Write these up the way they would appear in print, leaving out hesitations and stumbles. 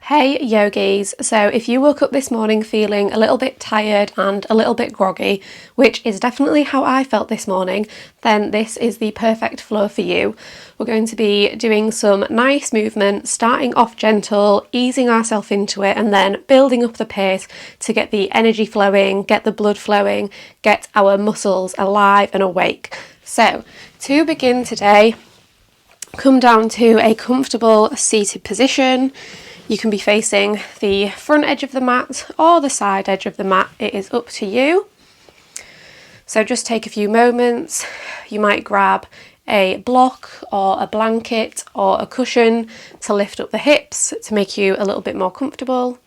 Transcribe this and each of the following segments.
Hey yogis, so if you woke up this morning feeling a little bit tired and a little bit groggy, which is definitely how I felt this morning, then this is the perfect flow for you. We're going to be doing some nice movement, starting off gentle, easing ourselves into it, and then building up the pace to get the energy flowing, get the blood flowing, get our muscles alive and awake. So to begin today, come down to a comfortable seated position. You can be facing the front edge of the mat or the side edge of the mat, it is up to you. So just take a few moments. You might grab a block or a blanket or a cushion to lift up the hips to make you a little bit more comfortable.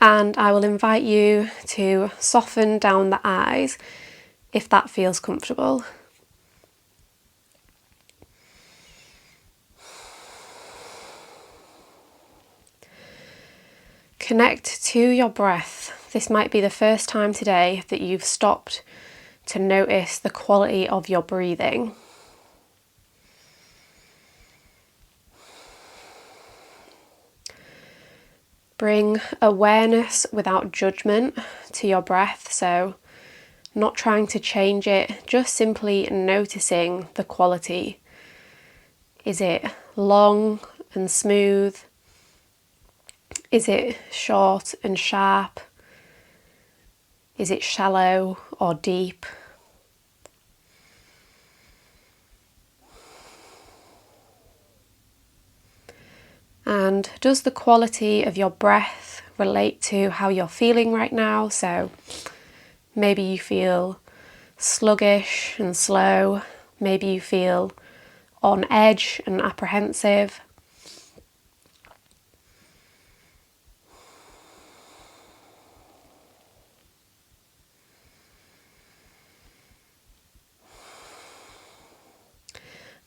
And I will invite you to soften down the eyes if that feels comfortable. Connect to your breath. This might be the first time today that you've stopped to notice the quality of your breathing. Bring awareness without judgment to your breath, so not trying to change it, just simply noticing the quality. Is it long and smooth? Is it short and sharp? Is it shallow or deep? And does the quality of your breath relate to how you're feeling right now? So maybe you feel sluggish and slow. Maybe you feel on edge and apprehensive.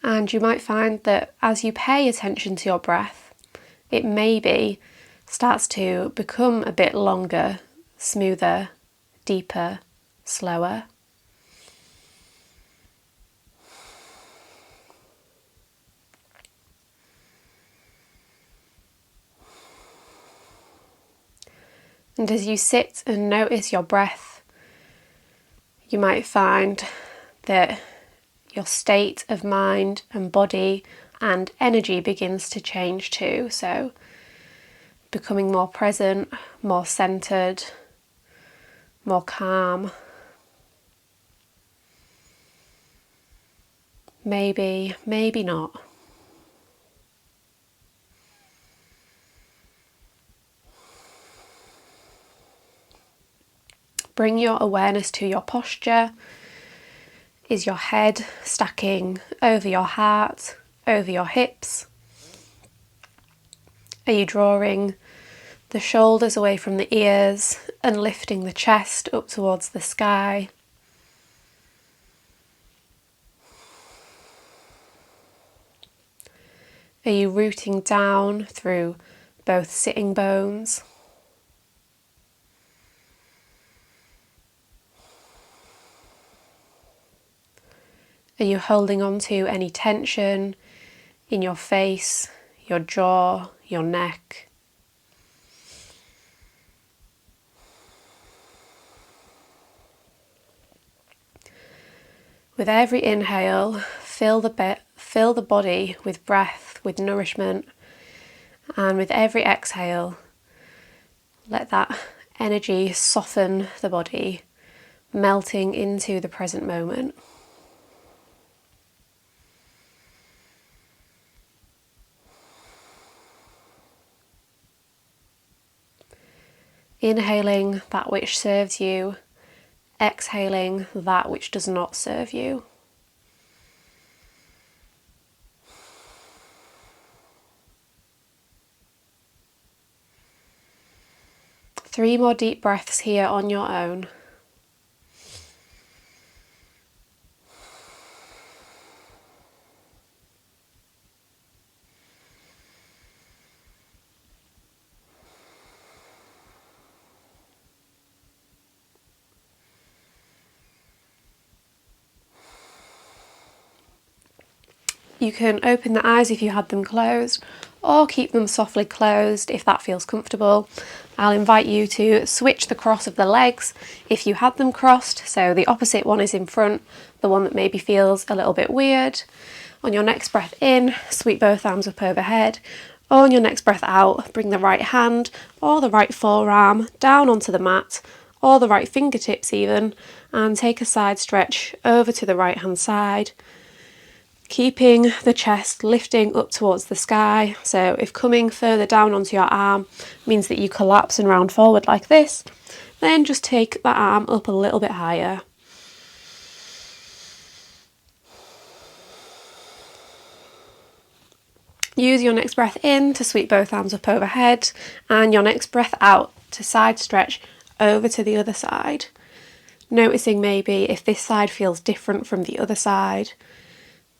And you might find that as you pay attention to your breath, it maybe starts to become a bit longer, smoother, deeper, slower. And as you sit and notice your breath, you might find that your state of mind and body and energy begins to change too. So becoming more present, more centered, more calm. Maybe, maybe not. Bring your awareness to your posture. Is your head stacking over your heart, over your hips? Are you drawing the shoulders away from the ears and lifting the chest up towards the sky? Are you rooting down through both sitting bones? Are you holding on to any tension in your face, your jaw, your neck? With every inhale, fill the body with breath, with nourishment, and with every exhale, let that energy soften the body, melting into the present moment. Inhaling that which serves you, exhaling that which does not serve you. Three more deep breaths here on your own. You can open the eyes if you had them closed, or keep them softly closed if that feels comfortable. I'll invite you to switch the cross of the legs if you had them crossed, so the opposite one is in front, the one that maybe feels a little bit weird. On your next breath in, sweep both arms up overhead. On your next breath out, bring the right hand or the right forearm down onto the mat, or the right fingertips even, and take a side stretch over to the right hand side, keeping the chest lifting up towards the sky. So if coming further down onto your arm means that you collapse and round forward like this, then just take that arm up a little bit higher. Use your next breath in to sweep both arms up overhead, and your next breath out to side stretch over to the other side. Noticing maybe if this side feels different from the other side.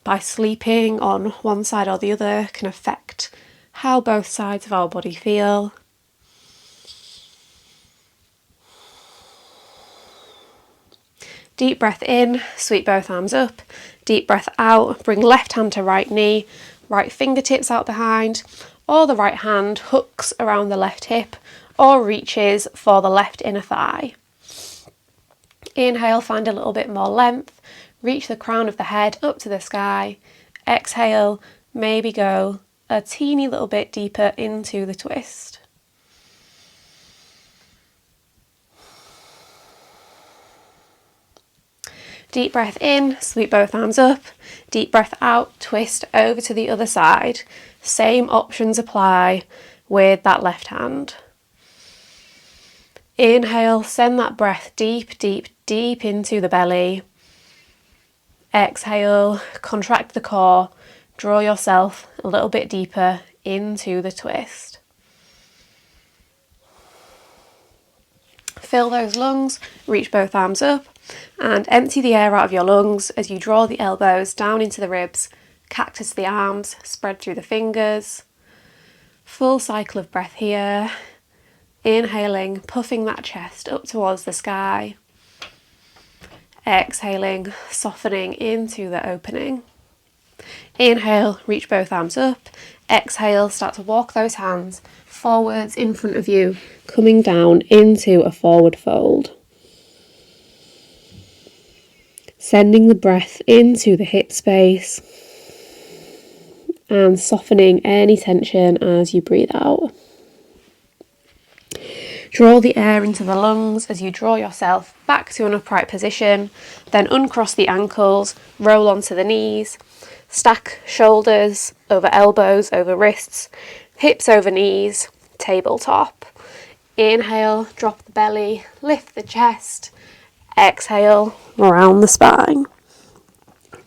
By sleeping on one side or the other can affect how both sides of our body feel. Deep breath in, sweep both arms up. Deep breath out, bring left hand to right knee, right fingertips out behind, or the right hand hooks around the left hip or reaches for the left inner thigh. Inhale, find a little bit more length. Reach the crown of the head up to the sky. Exhale, maybe go a teeny little bit deeper into the twist. Deep breath in, sweep both arms up. Deep breath out, twist over to the other side. Same options apply with that left hand. Inhale, send that breath deep, deep, deep into the belly. Exhale, contract the core, draw yourself a little bit deeper into the twist. Fill those lungs, reach both arms up, and empty the air out of your lungs as you draw the elbows down into the ribs, cactus the arms, spread through the fingers. Full cycle of breath here. Inhaling, puffing that chest up towards the sky. Exhaling, softening into the opening. Inhale, reach both arms up. Exhale, start to walk those hands forwards in front of you, coming down into a forward fold. Sending the breath into the hip space and softening any tension as you breathe out. Draw the air into the lungs as you draw yourself back to an upright position, then uncross the ankles, roll onto the knees, stack shoulders over elbows, over wrists, hips over knees, tabletop. Inhale, drop the belly, lift the chest. Exhale, round the spine.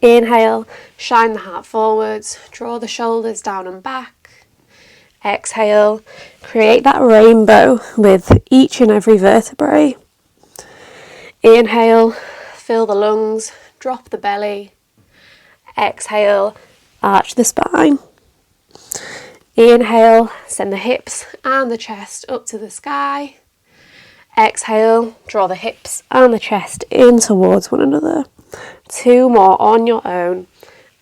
Inhale, shine the heart forwards, draw the shoulders down and back. Exhale, create that rainbow with each and every vertebrae. Inhale, fill the lungs, drop the belly. Exhale, arch the spine. Inhale, send the hips and the chest up to the sky. Exhale, draw the hips and the chest in towards one another. 2 more on your own,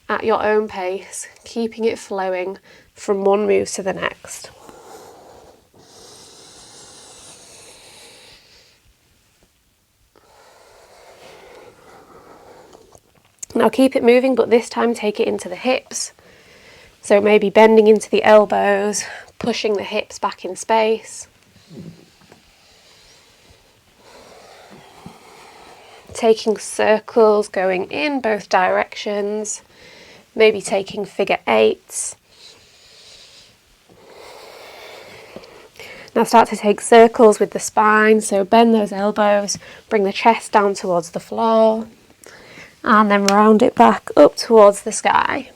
at your own pace, keeping it flowing from one move to the next. Now keep it moving, but this time take it into the hips. So maybe bending into the elbows, pushing the hips back in space. Taking circles, going in both directions. Maybe taking figure 8s. Now start to take circles with the spine, so bend those elbows, bring the chest down towards the floor, and then round it back up towards the sky.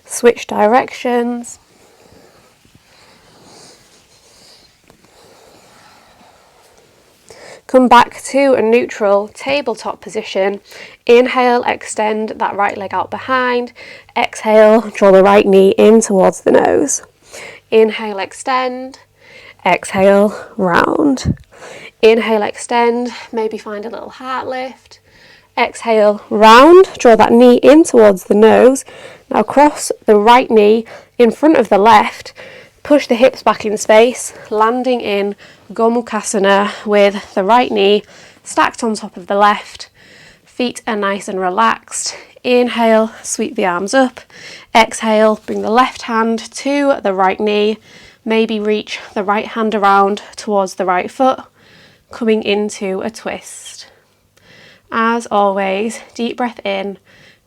Switch directions. Come back to a neutral tabletop position. Inhale, extend that right leg out behind. Exhale, draw the right knee in towards the nose. Inhale, extend. Exhale, round. Inhale, extend. Maybe find a little heart lift. Exhale, round, draw that knee in towards the nose. Now cross the right knee in front of the left, push the hips back in space, landing in Gomukhasana with the right knee stacked on top of the left. Feet are nice and relaxed. Inhale, sweep the arms up. Exhale, bring the left hand to the right knee. Maybe reach the right hand around towards the right foot, coming into a twist. As always, deep breath in,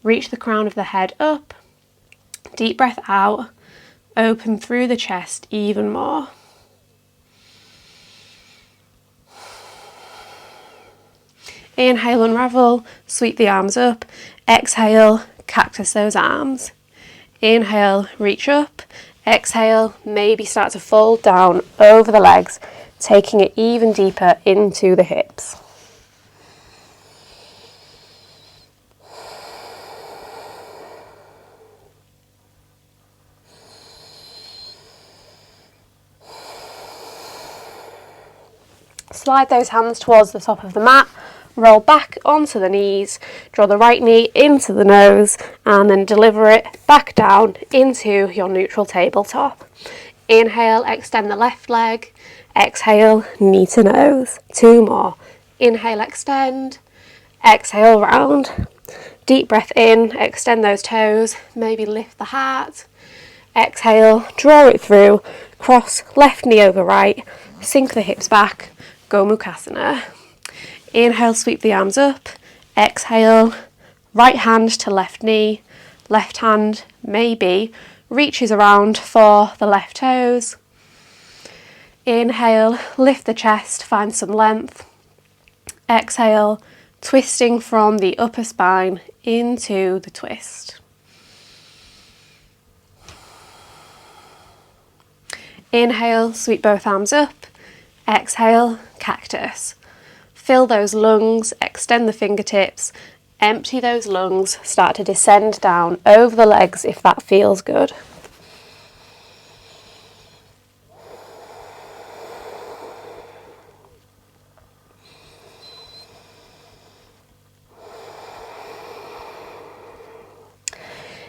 reach the crown of the head up. Deep breath out, open through the chest even more. Inhale, unravel, sweep the arms up. Exhale, cactus those arms. Inhale, reach up. Exhale, maybe start to fold down over the legs, taking it even deeper into the hips. Slide those hands towards the top of the mat, roll back onto the knees, draw the right knee into the nose, and then deliver it back down into your neutral tabletop. Inhale, extend the left leg. Exhale, knee to nose. 2 more. Inhale, extend. Exhale, round. Deep breath in, extend those toes, maybe lift the heart. Exhale, draw it through, cross left knee over right, sink the hips back, Gomukhasana. Inhale, sweep the arms up. Exhale, right hand to left knee. Left hand maybe reaches around for the left toes. Inhale, lift the chest, find some length. Exhale, twisting from the upper spine into the twist. Inhale, sweep both arms up. Exhale, cactus. Fill those lungs, extend the fingertips, empty those lungs, start to descend down over the legs if that feels good.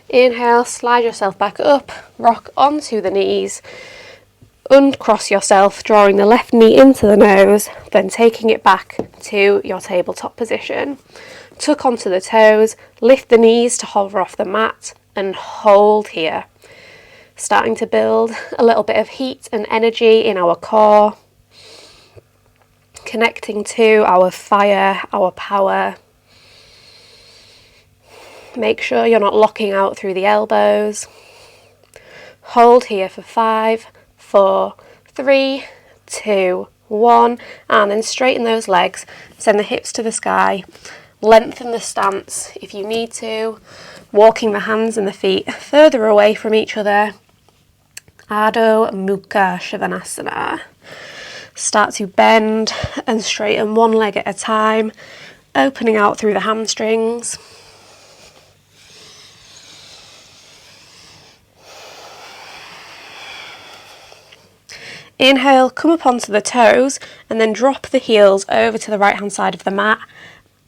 Inhale, slide yourself back up, rock onto the knees. Uncross yourself, drawing the left knee into the nose, then taking it back to your tabletop position. Tuck onto the toes, lift the knees to hover off the mat, and hold here. Starting to build a little bit of heat and energy in our core, connecting to our fire, our power. Make sure you're not locking out through the elbows. Hold here for 5, 4, 3, 2, 1, and then straighten those legs, send the hips to the sky, lengthen the stance if you need to, walking the hands and the feet further away from each other. Adho Mukha Shavasana. Start to bend and straighten one leg at a time, opening out through the hamstrings. Inhale, come up onto the toes and then drop the heels over to the right hand side of the mat,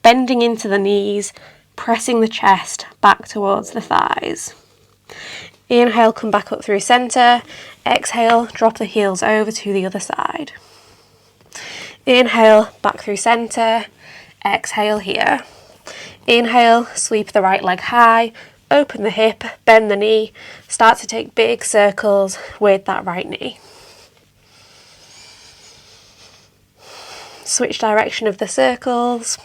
bending into the knees, pressing the chest back towards the thighs. Inhale, come back up through centre. Exhale, drop the heels over to the other side. Inhale, back through centre. Exhale here. Inhale, sweep the right leg high, open the hip, bend the knee, start to take big circles with that right knee. Switch direction of the circles.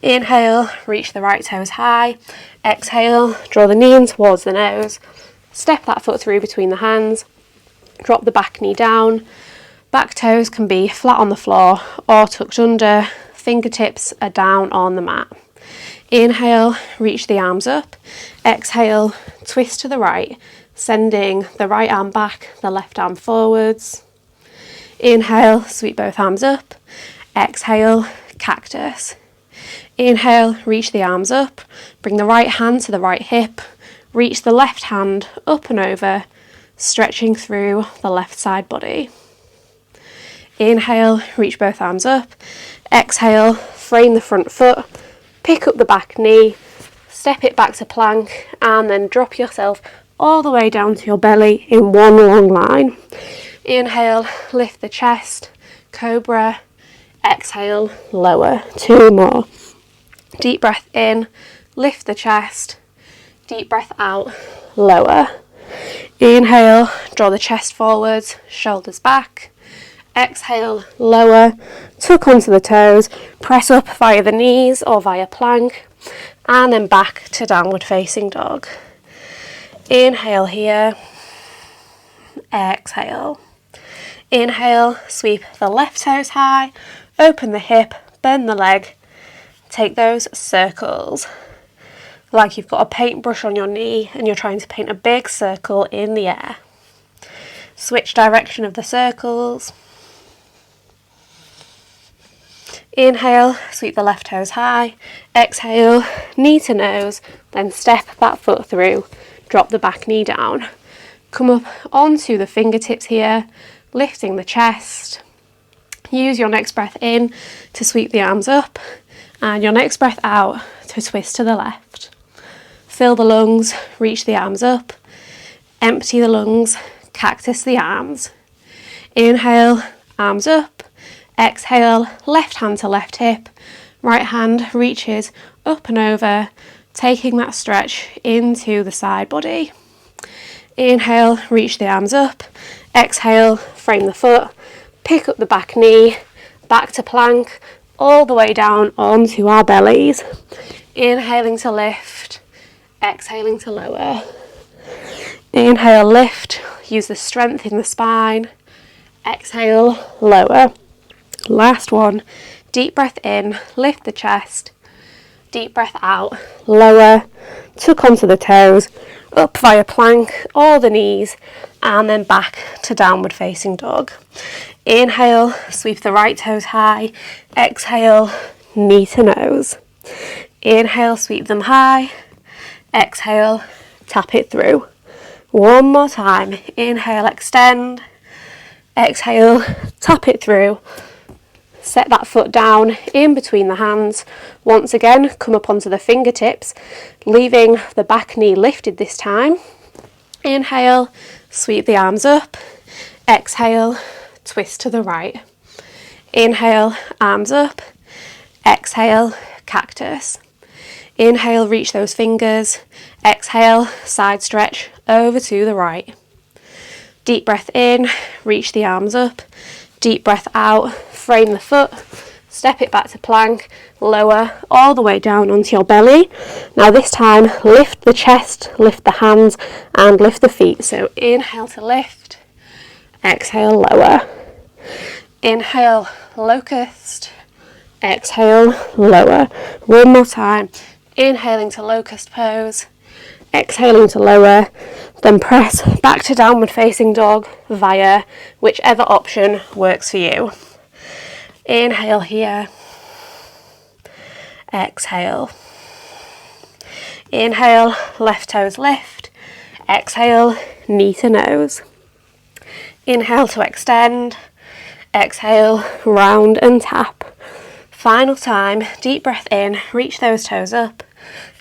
Inhale, reach the right toes high. Exhale, draw the knee in towards the nose. Step that foot through between the hands. Drop the back knee down. Back toes can be flat on the floor or tucked under. Fingertips are down on the mat. Inhale, reach the arms up. Exhale, twist to the right, sending the right arm back, the left arm forwards. Inhale, sweep both arms up. Exhale, cactus. Inhale, reach the arms up. Bring the right hand to the right hip. Reach the left hand up and over, stretching through the left side body. Inhale, reach both arms up. Exhale, frame the front foot, pick up the back knee, step it back to plank, and then drop yourself all the way down to your belly in one long line. Inhale, lift the chest, cobra. Exhale, lower. 2 more. Deep breath in, lift the chest. Deep breath out, lower. Inhale, draw the chest forwards, shoulders back. Exhale, lower, tuck onto the toes, press up via the knees or via plank, and then back to downward facing dog. Inhale here, exhale. Inhale, sweep the left toes high, open the hip, bend the leg, take those circles. Like you've got a paintbrush on your knee and you're trying to paint a big circle in the air. Switch direction of the circles. Inhale, sweep the left toes high. Exhale, knee to nose, then step that foot through. Drop the back knee down. Come up onto the fingertips here, lifting the chest. Use your next breath in to sweep the arms up, and your next breath out to twist to the left. Fill the lungs, reach the arms up. Empty the lungs, cactus the arms. Inhale, arms up. Exhale, left hand to left hip, right hand reaches up and over, taking that stretch into the side body. Inhale, reach the arms up. Exhale, frame the foot, pick up the back knee, back to plank, all the way down onto our bellies. Inhaling to lift, exhaling to lower. Inhale, lift, use the strength in the spine. Exhale, lower. Last one, deep breath in, lift the chest, deep breath out, lower, tuck onto the toes, up via plank, or the knees, and then back to downward facing dog. Inhale, sweep the right toes high, exhale, knee to nose. Inhale, sweep them high, exhale, tap it through. One more time, inhale, extend, exhale, tap it through. Set that foot down in between the hands. Once again, come up onto the fingertips, leaving the back knee lifted this time. Inhale, sweep the arms up. Exhale, twist to the right. Inhale, arms up. Exhale, cactus. Inhale, reach those fingers. Exhale, side stretch over to the right. Deep breath in, reach the arms up. Deep breath out, frame the foot, step it back to plank, lower all the way down onto your belly. Now this time, lift the chest, lift the hands, and lift the feet. So inhale to lift, exhale, lower. Inhale, locust, exhale, lower. One more time, inhaling to locust pose, exhaling to lower, then press back to downward facing dog via whichever option works for you. Inhale here, exhale. Inhale, left toes lift, exhale, knee to nose. Inhale to extend, exhale, round and tap. Final time, deep breath in, reach those toes up,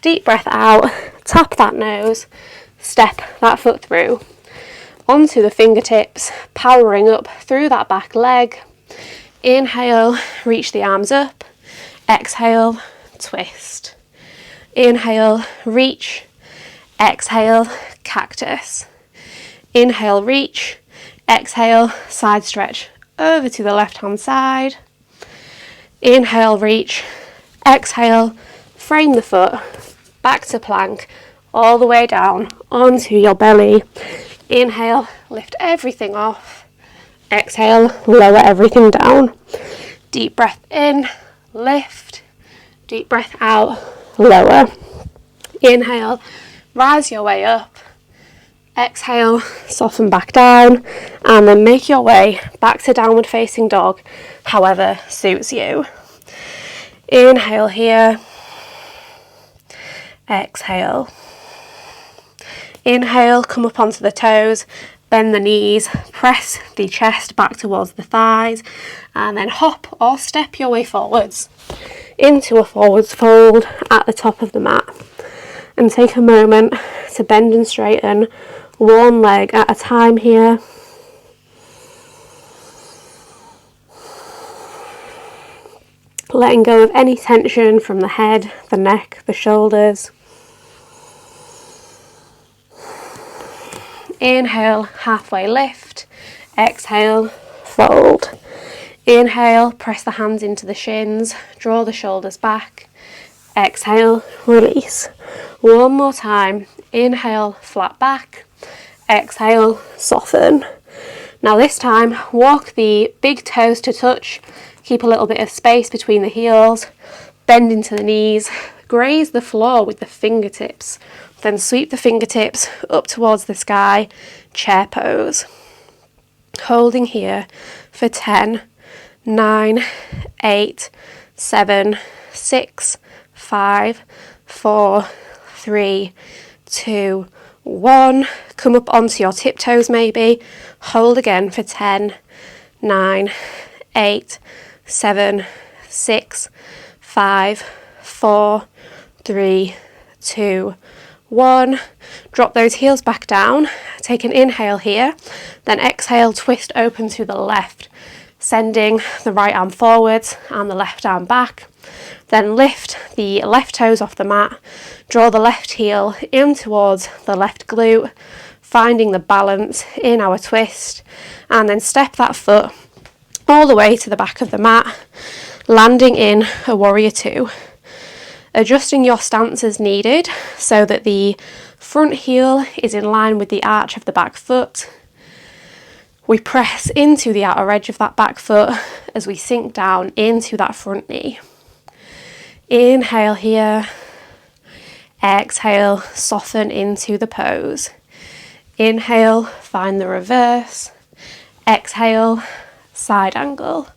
deep breath out, tap that nose, step that foot through. Onto the fingertips, powering up through that back leg. Inhale, reach the arms up. Exhale, twist. Inhale, reach. Exhale, cactus. Inhale, reach. Exhale, side stretch over to the left hand side. Inhale, reach. Exhale, frame the foot, back to plank, all the way down onto your belly. Inhale, lift everything off. Exhale, lower everything down. Deep breath in, lift. Deep breath out, lower. Inhale, rise your way up. Exhale, soften back down, and then make your way back to downward facing dog, however suits you. Inhale here. Exhale. Inhale, come up onto the toes, bend the knees, press the chest back towards the thighs, and then hop or step your way forwards into a forwards fold at the top of the mat. And take a moment to bend and straighten one leg at a time here. Letting go of any tension from the head, the neck, the shoulders. Inhale, halfway lift. Exhale, fold. Inhale, press the hands into the shins, draw the shoulders back. Exhale, release. One more time. Inhale, flat back. Exhale, soften. Now this time, walk the big toes to touch. Keep a little bit of space between the heels. Bend into the knees. Graze the floor with the fingertips. Then sweep the fingertips up towards the sky. Chair pose. Holding here for 10, 9, 8, 7, 6, 5, 4, 3, 2, 1. Come up onto your tiptoes maybe. Hold again for 10, 9, 8, 7, 6, 5, 4, 3, 2, 1. Drop those heels back down. Take an inhale here. Then exhale, twist open to the left. Sending the right arm forwards and the left arm back. Then lift the left toes off the mat. Draw the left heel in towards the left glute. Finding the balance in our twist. And then step that foot all the way to the back of the mat, landing in a warrior two. Adjusting your stance as needed so that the front heel is in line with the arch of the back foot. We press into the outer edge of that back foot as we sink down into that front knee. Inhale here. Exhale, soften into the pose. Inhale, find the reverse. Exhale, side angle.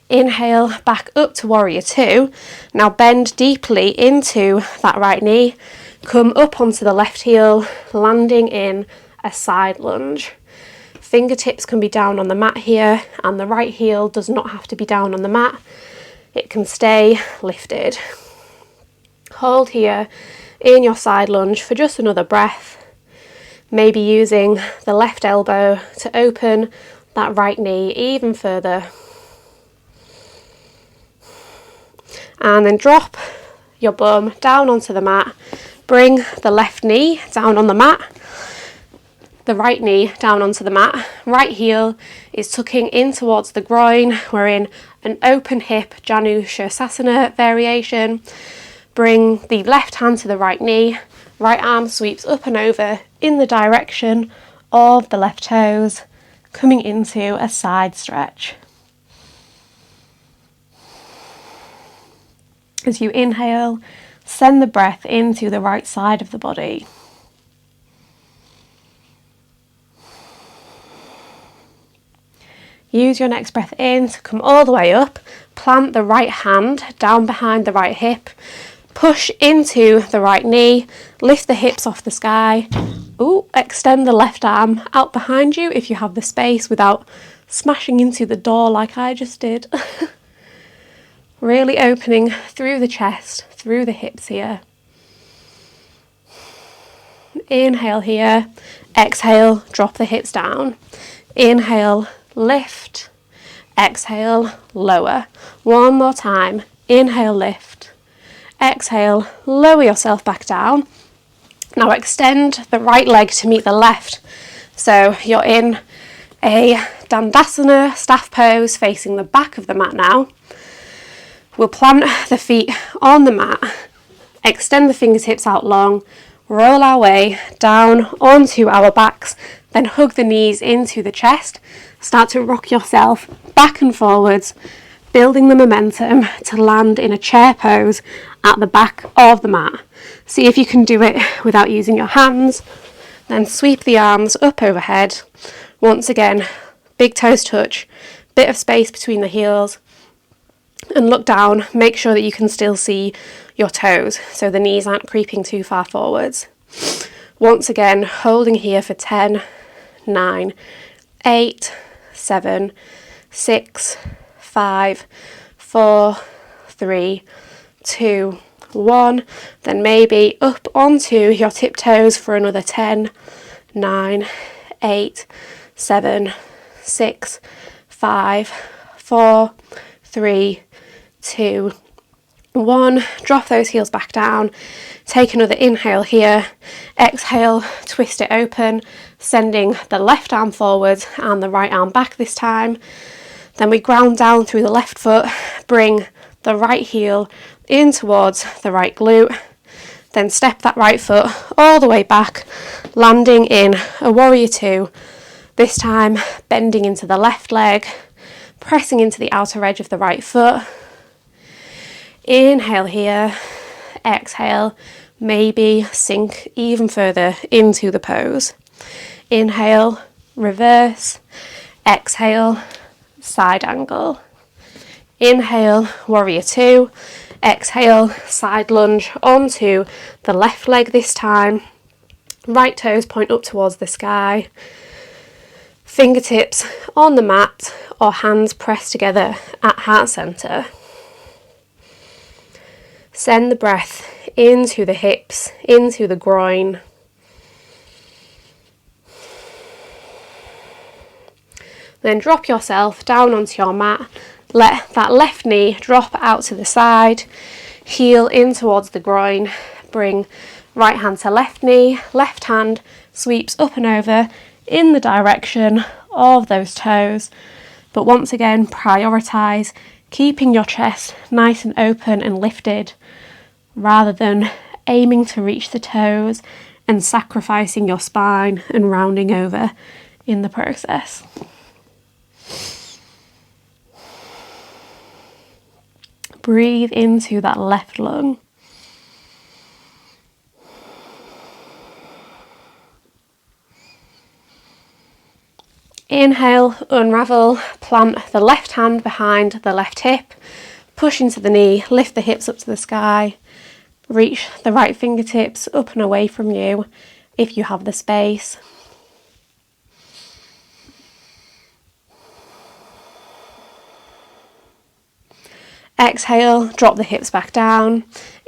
Inhale, back up to warrior two. Now bend deeply into that right knee. Come up onto the left heel, landing in a side lunge. Fingertips can be down on the mat here, and the right heel does not have to be down on the mat. It can stay lifted. Hold here in your side lunge for just another breath. Maybe using the left elbow to open that right knee even further. And then drop your bum down onto the mat. Bring the left knee down on the mat. The right knee down onto the mat. Right heel is tucking in towards the groin. We're in an open hip Janu Shavasana variation. Bring the left hand to the right knee. Right arm sweeps up and over in the direction of the left toes, coming into a side stretch. As you inhale, send the breath into the right side of the body. Use your next breath in to come all the way up. Plant the right hand down behind the right hip. Push into the right knee. Lift the hips off the sky. Ooh, extend the left arm out behind you if you have the space without smashing into the door like I just did. Really opening through the chest, through the hips here. Inhale here. Exhale, drop the hips down. Inhale, lift. Exhale, lower. One more time. Inhale, lift. Exhale, lower yourself back down. Now extend the right leg to meet the left. So you're in a Dandasana staff pose facing the back of the mat now. We'll plant the feet on the mat, extend the fingertips out long, roll our way down onto our backs, then hug the knees into the chest. Start to rock yourself back and forwards, building the momentum to land in a chair pose at the back of the mat. See if you can do it without using your hands. Then sweep the arms up overhead. Once again, big toes touch, bit of space between the heels. And look down, make sure that you can still see your toes so the knees aren't creeping too far forwards. Once again, holding here for 10, 9, 8, 7, 6, 5, 4, 3, 2, 1. Then maybe up onto your tiptoes for another 10, 9, 8, 7, 6, 5, 4, 3, 2, 1. Drop those heels back down. Take another inhale here. Exhale, twist it open, sending the left arm forward and the right arm back this time. Then we ground down through the left foot, bring the right heel in towards the right glute. Then step that right foot all the way back, landing in a warrior two. This time bending into the left leg, pressing into the outer edge of the right foot. Inhale here, exhale, maybe sink even further into the pose. Inhale, reverse, exhale, side angle. Inhale, warrior two, exhale, side lunge onto the left leg this time. Right toes point up towards the sky. Fingertips on the mat or hands pressed together at heart center. Send the breath into the hips, into the groin. Then drop yourself down onto your mat. Let that left knee drop out to the side. Heel in towards the groin. Bring right hand to left knee. Left hand sweeps up and over in the direction of those toes. But once again, prioritize keeping your chest nice and open and lifted, rather than aiming to reach the toes and sacrificing your spine and rounding over in the process. Breathe into that left lung. Inhale, unravel, plant the left hand behind the left hip, push into the knee, lift the hips up to the sky, reach the right fingertips up and away from you if you have the space. Exhale, drop the hips back down.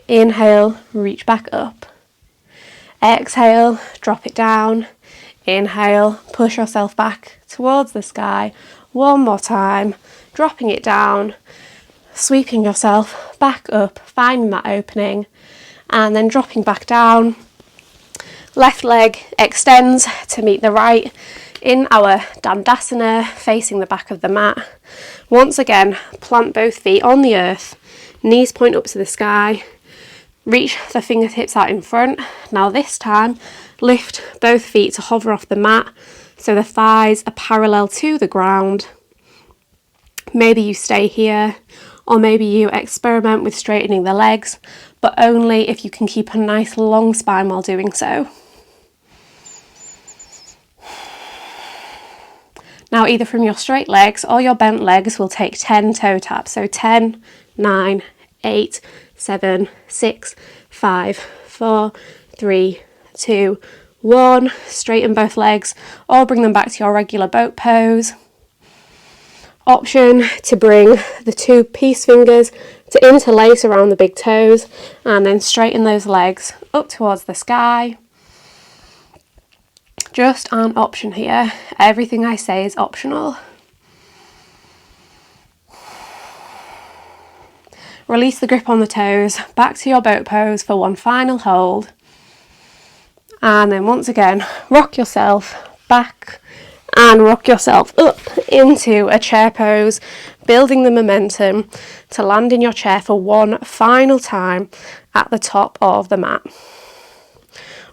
Inhale, reach back up. Exhale, drop it down. Inhale, push yourself back towards the sky. One more time, dropping it down, sweeping yourself back up, finding that opening, and then dropping back down. Left leg extends to meet the right in our Dandasana, facing the back of the mat. Once again, plant both feet on the earth, knees point up to the sky, reach the fingertips out in front. Now this time, lift both feet to hover off the mat so the thighs are parallel to the ground. Maybe you stay here, or maybe you experiment with straightening the legs, but only if you can keep a nice long spine while doing so. Now, either from your straight legs or your bent legs, we'll take 10 toe taps. So 10, 9, 8, 7, 6, 5, 4, 3, 2, 1. Straighten both legs or bring them back to your regular boat pose. Option to bring the two peace fingers to interlace around the big toes and then straighten those legs up towards the sky. Just an option here. Everything I say is optional. Release the grip on the toes, back to your boat pose for one final hold. And then once again, rock yourself back and rock yourself up into a chair pose, building the momentum to land in your chair for one final time at the top of the mat.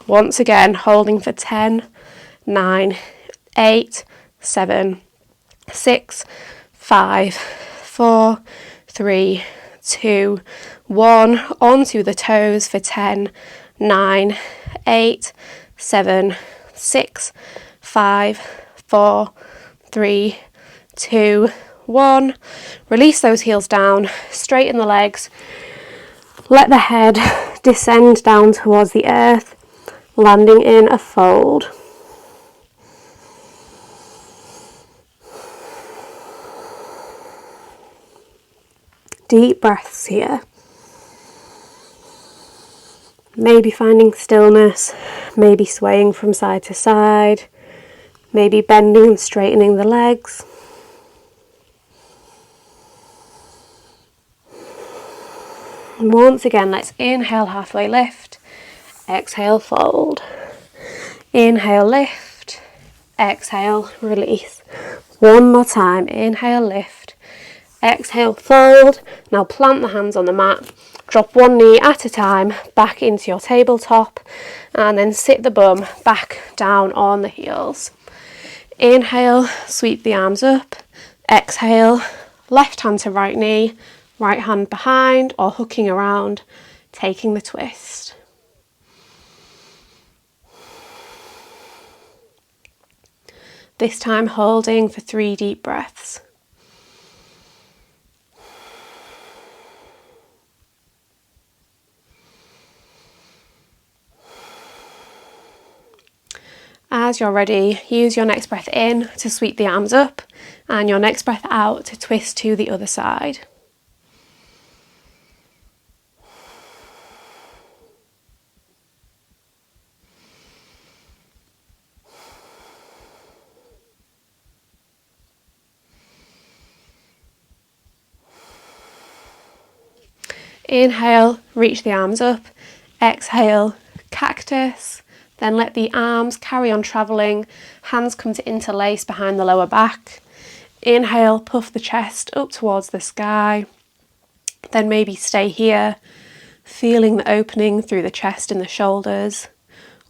Once again, holding for 10, 9, 8, 7, 6, 5, 4, 3, 2, 1. Onto the toes for 10, 9, 8, 7, 6, 5, 4, 3, 2, 1. Release those heels down, straighten the legs, let the head descend down towards the earth, landing in a fold. deep breaths here. Maybe finding stillness, maybe swaying from side to side, maybe bending and straightening the legs. And once again, let's inhale, halfway lift, exhale, fold. Inhale, lift, exhale, release. One more time, inhale, lift, exhale, fold. Now plant the hands on the mat. Drop one knee at a time back into your tabletop and then sit the bum back down on the heels. Inhale, sweep the arms up. Exhale, left hand to right knee, right hand behind or hooking around, taking the twist. This time holding for 3 deep breaths. As you're ready, use your next breath in to sweep the arms up and your next breath out to twist to the other side. Inhale, reach the arms up. Exhale, cactus. Then let the arms carry on travelling, hands come to interlace behind the lower back. Inhale, puff the chest up towards the sky. Then maybe stay here, feeling the opening through the chest and the shoulders.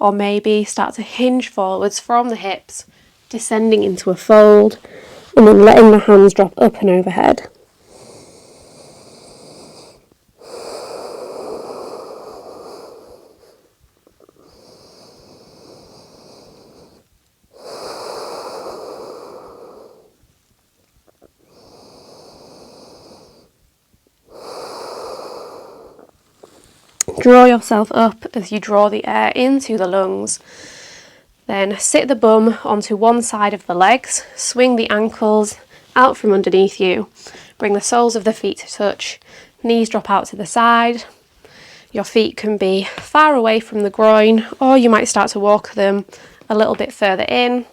Or maybe start to hinge forwards from the hips, descending into a fold, and then letting the hands drop up and overhead. Draw yourself up as you draw the air into the lungs. Then sit the bum onto one side of the legs, swing the ankles out from underneath you, bring the soles of the feet to touch, knees drop out to the side. Your feet can be far away from the groin, or you might start to walk them a little bit further in.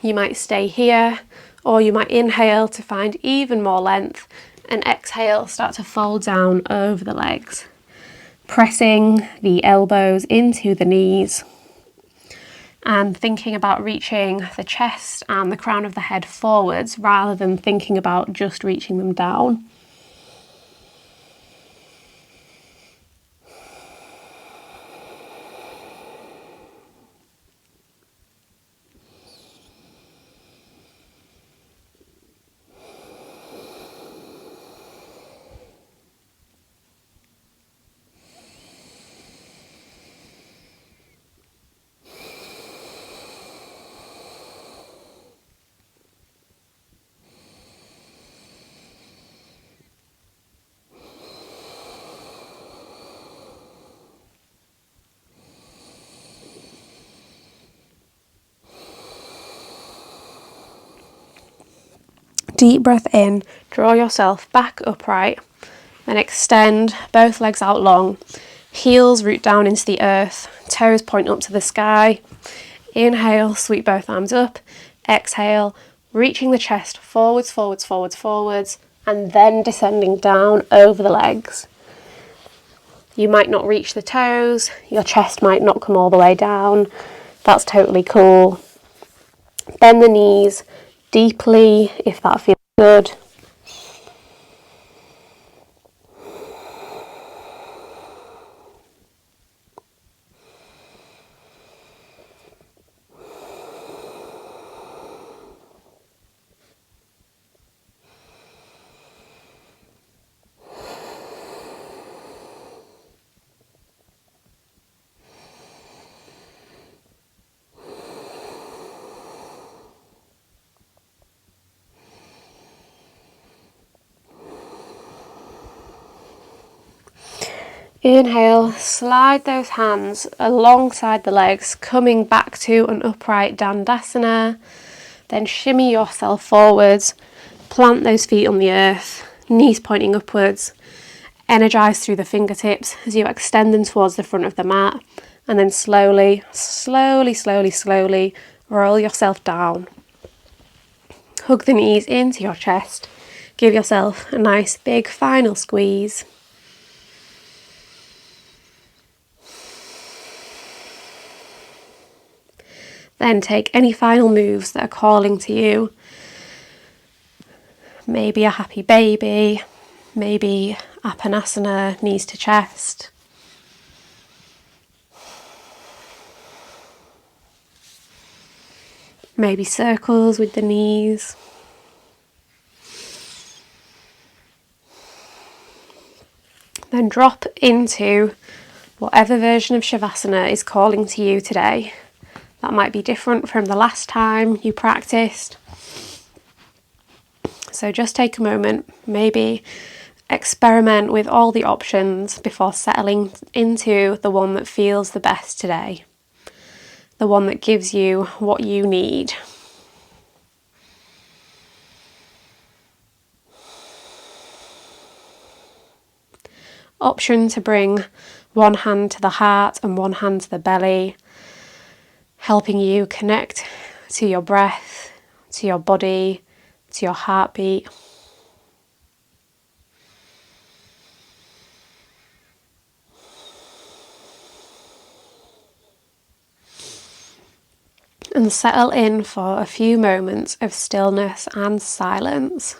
You might stay here, or you might inhale to find even more length, and exhale, start to fold down over the legs, pressing the elbows into the knees and thinking about reaching the chest and the crown of the head forwards rather than thinking about just reaching them down. Deep breath in, draw yourself back upright, then extend both legs out long. Heels root down into the earth, toes point up to the sky. Inhale, sweep both arms up. Exhale, reaching the chest forwards, forwards, forwards, forwards, and then descending down over the legs. You might not reach the toes, your chest might not come all the way down. That's totally cool. Bend the knees deeply if that feels good. Inhale, slide those hands alongside the legs, coming back to an upright Dandasana. Then shimmy yourself forwards, plant those feet on the earth, Knees pointing upwards. Energize through the fingertips as you extend them towards the front of the mat, and then slowly roll yourself down. Hug the knees into your chest. Give yourself a nice big final squeeze. Then take any final moves that are calling to you. Maybe a happy baby, maybe Apanasana, knees to chest. Maybe circles with the knees. Then drop into whatever version of Shavasana is calling to you today. That might be different from the last time you practiced. So just take a moment, maybe experiment with all the options before settling into the one that feels the best today. The one that gives you what you need. Option to bring one hand to the heart and one hand to the belly, helping you connect to your breath, to your body, to your heartbeat. And settle in for a few moments of stillness and silence.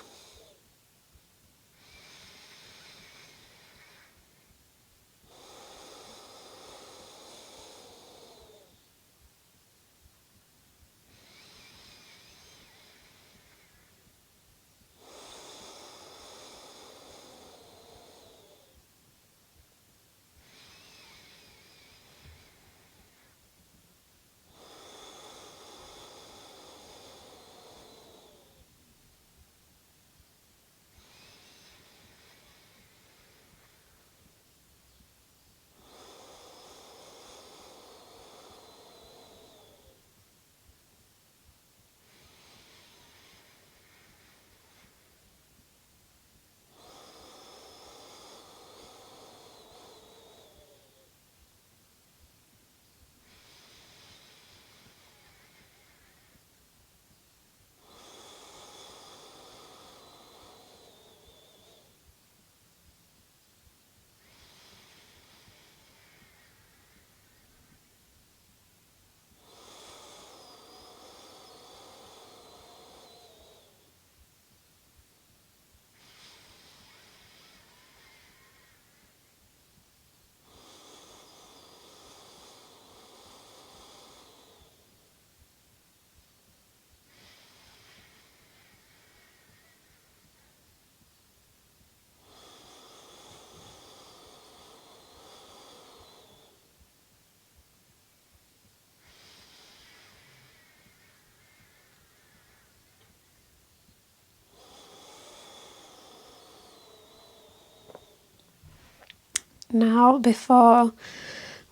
Now, before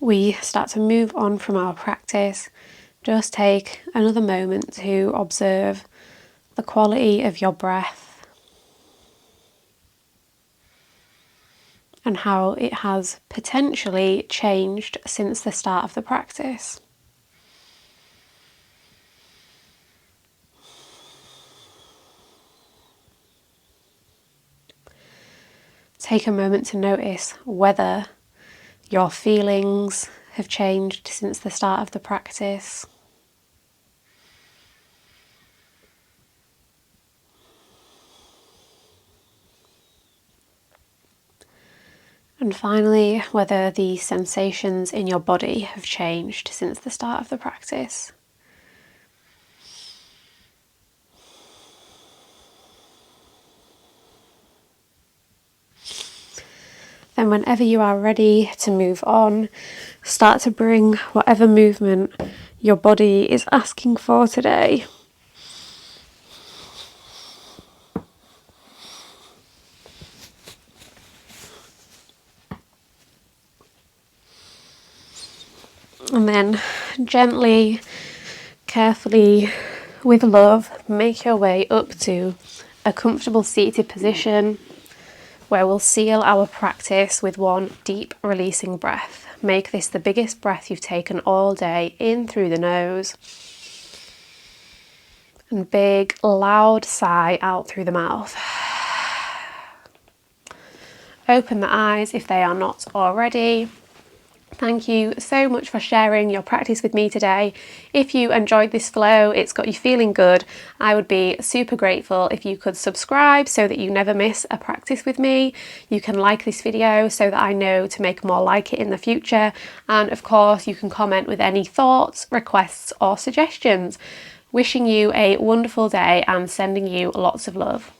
we start to move on from our practice, just take another moment to observe the quality of your breath and how it has potentially changed since the start of the practice. Take a moment to notice whether your feelings have changed since the start of the practice. And finally, whether the sensations in your body have changed since the start of the practice. Then whenever you are ready to move on, start to bring whatever movement your body is asking for today. And then gently, carefully, with love, make your way up to a comfortable seated position. where we'll seal our practice with one deep releasing breath. Make this the biggest breath you've taken all day, in through the nose, and big loud sigh out through the mouth. Open the eyes if they are not already. Thank you so much for sharing your practice with me today. If you enjoyed this flow, it's got you feeling good, I would be super grateful if you could subscribe so that you never miss a practice with me. You can like this video so that I know to make more like it in the future. And of course, you can comment with any thoughts, requests, or suggestions. Wishing you a wonderful day and sending you lots of love.